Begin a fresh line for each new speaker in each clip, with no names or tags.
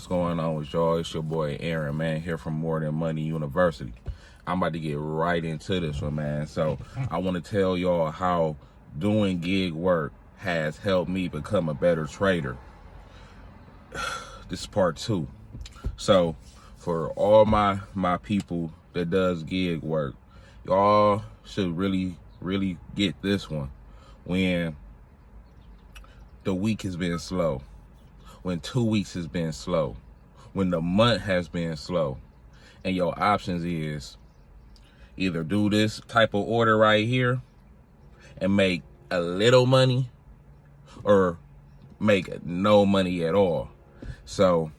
What's going on with y'all? It's your boy Aaron, man, here from More Than Money University. I'm about to get right into this one, man. So I want to tell y'all how doing gig work has helped me become a better trader. This is part 2. So for all my people that does gig work, y'all should really get this one when the week has been slow, when 2 weeks has been slow, when the month has been slow, and your options is either do this type of order right here and make a little money or make no money at all. So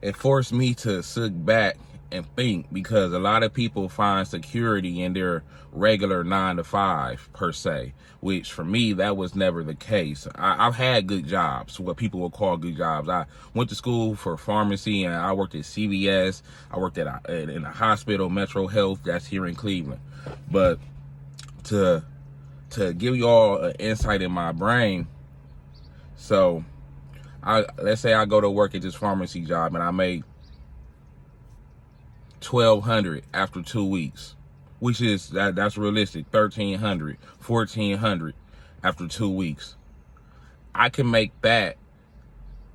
it forced me to sit back and think, because a lot of people find security in their regular 9-to-5 per se, which for me, that was never the case. I've had good jobs, what people would call good jobs. I went to school for pharmacy and I worked at CVS. I worked in a hospital, Metro Health, that's here in Cleveland. But to give y'all an insight in my brain, so let's say I go to work at this pharmacy job and I make $1,200 after 2 weeks, which is that's realistic. $1,300, $1,400 after 2 weeks. I can make that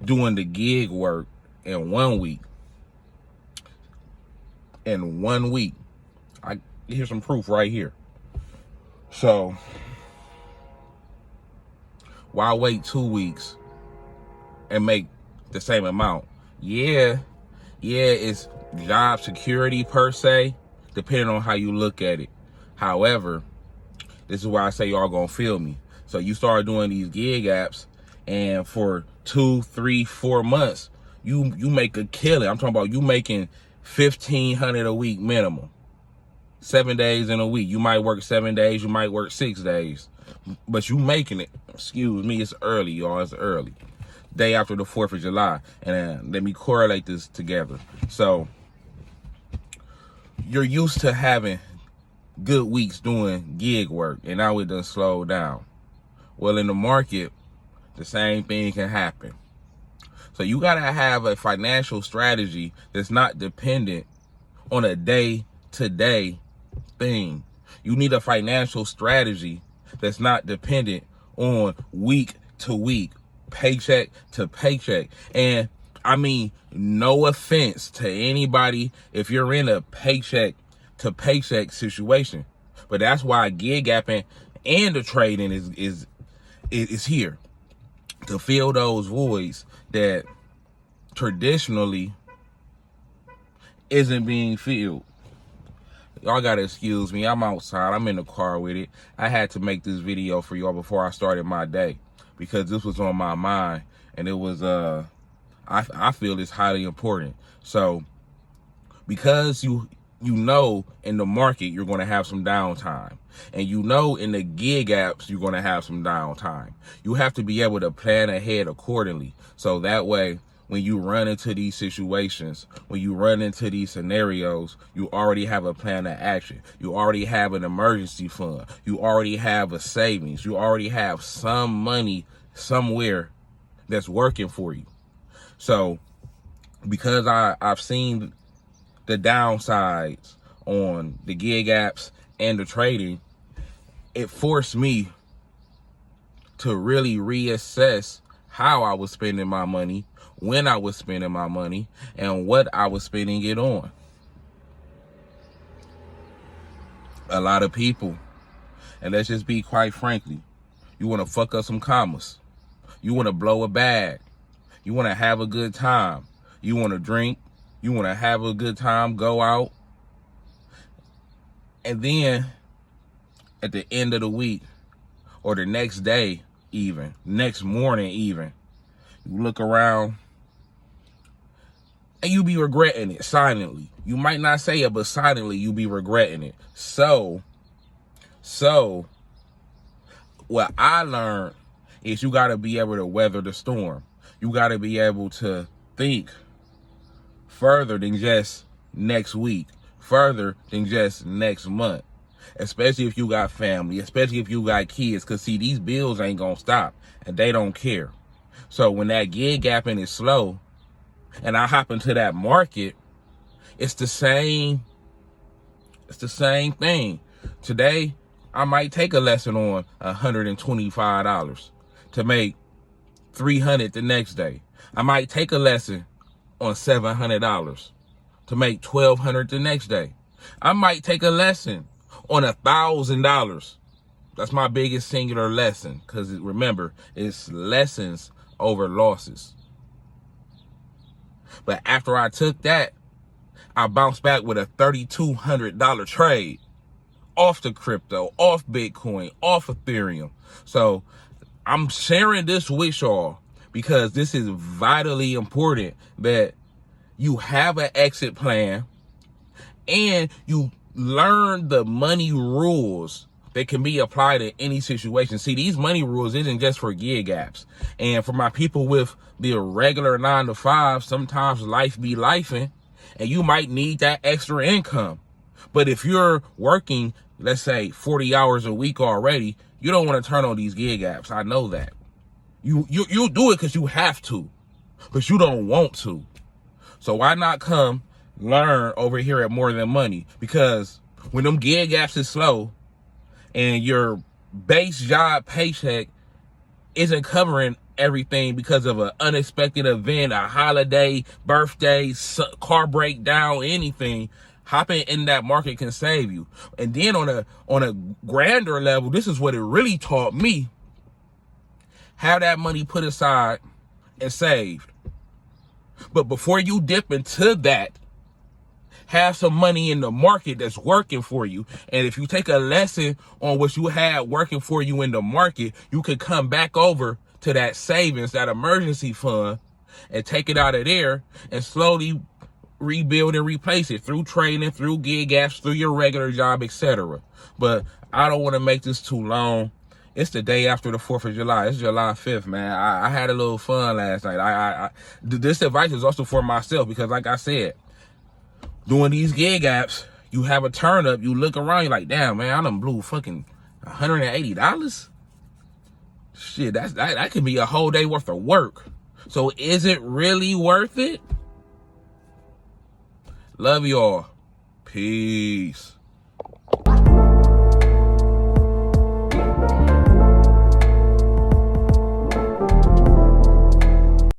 doing the gig work in 1 week. In 1 week, here's some proof right here. So why wait 2 weeks and make the same amount? Yeah, it's job security per se, depending on how you look at it. However, this is why I say y'all gonna feel me. So you start doing these gig apps, and for 2, 3, 4 months, you make a killing. I'm talking about you making $1,500 a week minimum. 7 days in a week. You might work 7 days, you might work 6 days, but you making it. Excuse me, it's early, y'all. It's early. Day after the 4th of July. And let me correlate this together. So you're used to having good weeks doing gig work, and now it done slowed down. Well, in the market, the same thing can happen. So you gotta have a financial strategy that's not dependent on a day-to-day thing. You need a financial strategy that's not dependent on week-to-week, paycheck to paycheck. And I mean, no offense to anybody if you're in a paycheck to paycheck situation, but that's why gig apping and the trading is here, to fill those voids that traditionally isn't being filled. Y'all gotta excuse me, I'm outside, I'm in the car with it. I had to make this video for y'all before I started my day, because this was on my mind, and it was I feel it's highly important. So because you know in the market you're going to have some downtime, and you know in the gig apps you're going to have some downtime, you have to be able to plan ahead accordingly. So that way, when you run into these situations, when you run into these scenarios, you already have a plan of action. You already have an emergency fund. You already have a savings. You already have some money somewhere that's working for you. So because I've seen the downsides on the gig apps and the trading, it forced me to really reassess how I was spending my money, when I was spending my money, and what I was spending it on. A lot of people, and let's just be quite frankly, you want to fuck up some commas. You want to blow a bag. You want to have a good time. You want to drink. You want to have a good time, go out. And then at the end of the week, or the next day even, next morning even, you look around and you be regretting it silently. You might not say it, but silently you be regretting it. So what I learned is you got to be able to weather the storm. You got to be able to think further than just next week, further than just next month, especially if you got family, especially if you got kids, because see, these bills ain't gonna stop, and they don't care. So when that gig gapping is slow and I hop into that market, it's the same thing. Today, I might take a lesson on $125 to make $300 the next day. I might take a lesson on $700 to make $1,200 the next day. I might take a lesson on $1,000. That's my biggest singular lesson, because remember, it's lessons over losses. But after I took that, I bounced back with a $3,200 trade off the crypto, off Bitcoin, off Ethereum. So I'm sharing this with y'all because this is vitally important, that you have an exit plan and you learn the money rules that can be applied in any situation. See, these money rules isn't just for gig apps. And for my people with the irregular 9 to 5, sometimes life be lifing and you might need that extra income. But if you're working, let's say 40 hours a week already, you don't want to turn on these gig apps. I know that. You'll do it because you have to, but you don't want to. So why not come learn over here at More Than Money? Because when them gig apps is slow and your base job paycheck isn't covering everything because of an unexpected event, a holiday, birthday, car breakdown, anything, hopping in that market can save you. And then on a grander level, this is what it really taught me. Have that money put aside and saved. But before you dip into that, have some money in the market that's working for you. And if you take a lesson on what you had working for you in the market, you could come back over to that savings, that emergency fund, and take it out of there and slowly rebuild and replace it through trading, through gig apps, through your regular job, etc. But I don't want to make this too long. It's the day after the 4th of July. It's July 5th, man. I had a little fun last night. This advice is also for myself because, like I said, doing these gig apps, you have a turn up, you look around, you're like, damn, man, I done blew fucking $180. Shit, that could be a whole day worth of work. So is it really worth it? Love y'all. Peace.